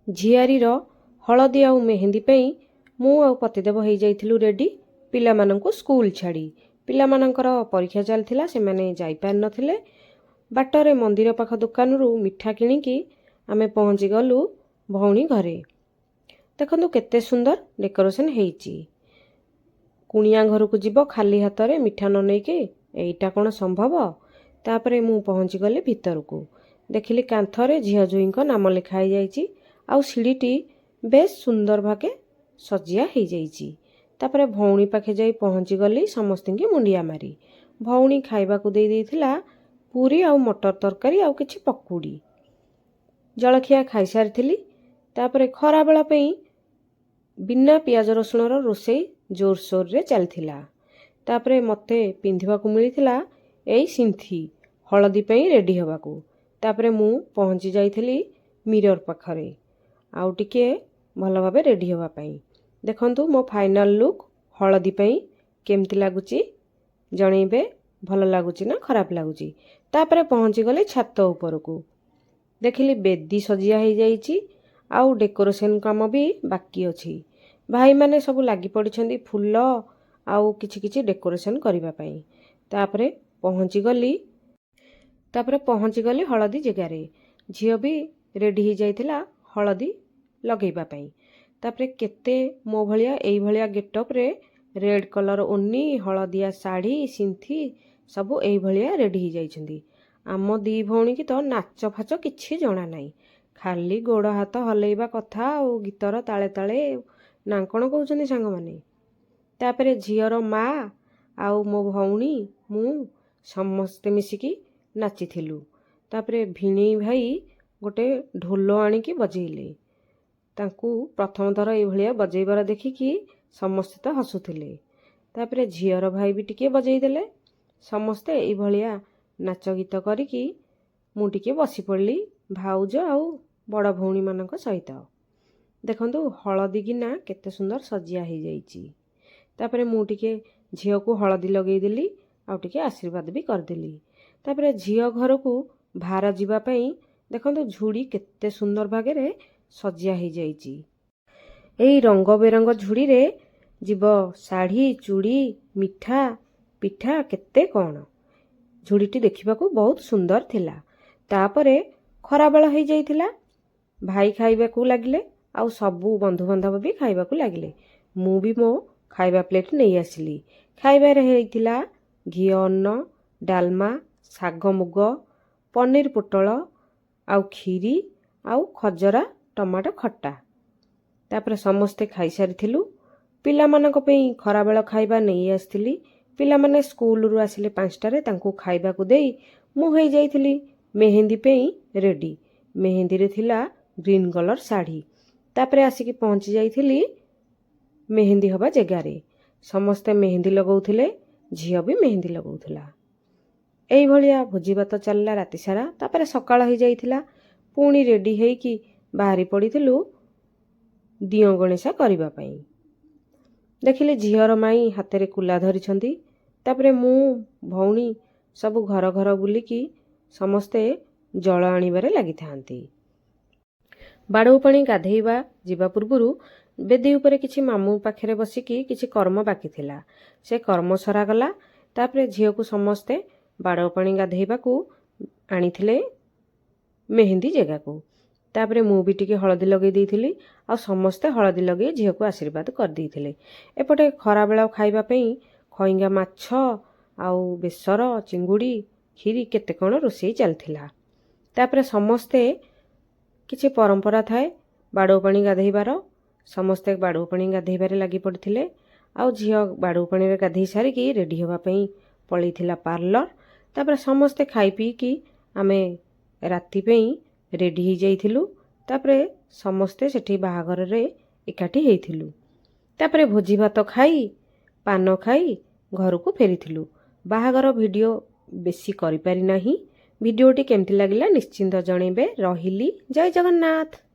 झियारीर हलदी आउ मेहेंदी पई मु आउ पतिदेव हो जाइथिलु रेडी पिलामानंकु स्कूल छाड़ी। पिलामानंकर परीक्षा चलथिला से माने जाई पार नथिले। बाटरे मंदिर पाख दुकानरू मिठा किणिकी आमे पहुँची गलु भौणी घरे। देखंतु केते सुंदर डेकोरेशन हेइची। कुणिया घर को जीव खाली हाथ में मिठा न नहीं के एटा कौन संभव। तापरे मु पहुँची गली भितर को देखिली कांथरे झियो जुईंक नाम लिखाई जाइची आउ सीढ़ीटी बेस सुंदर भागे सजिया हो जाइची। तापरे भौणी पाखे जाई पहुँची गली समस्त की मुंडिया मारी। भौणी खाइबा को दे देथिला पूरी आउ मटर तरकारी आउ किछि पकुड़ी। जलखिया खाई सारिथिली। तापरे खरा बेला पई बिना पियाज रसुणर रोषेई जोरसोर रे चलथिला। तापरे मते पिंधिबा को मिलिथिला एई सिंथी हळदी पई रेडी हबाकू। तापरे मु पहुँची जाइथिली मिरर पाखरे आउ टिके भल भाबे रेडी हबा पई। देखंतु मो फाइनल लुक हळदी पई केमती लागुची जणेबे भल लागुची ना खराब लागुची। तापरे पहुँची गले छात ऊपर को देखिली बेदी सजिया हो जाइची आउ डेकोरेशन काम भी बाकी अछि। भाई माने सब लागी पड़िछंदी फूल आउ किछि किछि डेकोरेशन करिबा पई। तापरे पहुँची गली हळदी जगारे। झियो भी रेडी हो जाइथिला हळदी लगेइबा पई। तापरे केते मो भलिया एई भलिया गेटअप रे रेड कलर ओन्नी हळदिया साड़ी सिंथी सब एई भलिया रेडी हो जाइछंदी। आम दी भौणी की तो नाच फाच किछि जणा नाही। खाली गोड़ हाथ हलेइबा कथा और गीतर ताले ताले ना कौन कहउछंदी सांग माने। तापरे झियर मा आउ मो भौणी मु समस्ते मिसिकी नाचिथिलु। तापरे भिणेई भाई गोटे ढोल आनिकी बजेइले। तांकू प्रथम थर एई भलिया बजेइबार देखिकी समस्ते तो हसुथिले। तापरे झियर भाई भी टिके बजेई देले। समस्ते एई भलिया नाच गीत करिकी मु टिके बसी पड़ली भाउज आउ बड़ भौणी मानक सहित। देखंतु हळदी गिना केते सुंदर सजिया हो जाइची। तापरे मु टिके झियो को हळदी लगेई देली आउ टिके आशीर्वाद भी करदेली। तापरे झियो घर को भार जीवा पई देखंतु झुड़ी केते सुंदर भागे रे सजिया हो जाइची। एई रंग बेरंग झुड़ी रे जीव साड़ी चूड़ी मिठा पिठा केते कौन। झुड़ीटी देखिबाकू बहुत सुंदर थिला। तापरे खरा बेला हो जाइथिला। भाई खाइबाकू लागिले आउ सबू बंधु बांधव भी खाइबाकू लागिले। मु भी मो खाइबा प्लेट नहीं आसिली। खाइबा रे हेइथिला घी अन्न डालमा साग मुग पनीर पोटल आउ खीरी आउ खजरा टमाटो खट्टा। तापरे समस्ते खाई सारिथिलु। पिला मानक पई खरा बेला खाइबा नहीं आसिथिली। पिला माने स्कूल रु आसिले 5टारे तांकू खाइबा को देई मु होई जाइथिली मेहेंदी पई रेडी। मेहेंदी रे थिला ग्रीन कलर साड़ी। तापरे आसिकी पहुँची जाइथिली मेहेंदी हबा जगारे। समस्ते मेहेंदी लगाउथिले। झियो भी मेहेंदी लगाउथिला। एई भलिया भोजी भात चलला राति सारा। तापरे सकाळ हो जाइथिला। पुणी रेडी हेइकी बाहरी पड़िथिलु दियो गणेशा करिबा पई। देखिले झियर माई हाथे कुला धरिछंती। तापरे मु भौणी सब घर घर बुलिकी समस्ते जल आनिबारे लागि थांती। बाड़ू पानी गाधेइबा जीवा पूर्वरु बेदी उपरे किछि मामू पाखरे बसिकी किछि कर्म बाकी थिला। से कर्म सरा गला। तापरे झियो को समस्ते बाड़ू पानी गाधेइबा को आनिथिले मेहेंदी जगह को। तापरे मु भी टिके हळदी लगेई देइथिली आ समस्ते हळदी लगेई झियो को आशीर्वाद कर देइथिले। एपटे खरा बेला खाइबा पई खइंगा माछ आउ बेसर चिंगुड़ी खीरी केते कोन रोषेई चलथिला। तापरे समस्ते किछि परंपरा थाए बाड़ू पानी गाधेइबार। समस्ते बाड़ू पानी गाधेइबारे लागि पड़थिले। आउ झियो बाड़ू पानी रे गाधेई सारिकी रेडी होबा पई पळीथिला पार्लर। तापरे समस्ते खाई पी की आमे राति पई रेडी हो जाइथिलु। तापरे समस्ते सेठी बाहाघर रे एकाठी हेइथिलु। तापरे भोजी भात खाई पान खाई घर को फेरिथिलु। बाहाघर वीडियो बेसी करि पारि नाही। वीडियोटी केमती लागिला निश्चिंत जणेबे। रहिली। जय जगन्नाथ।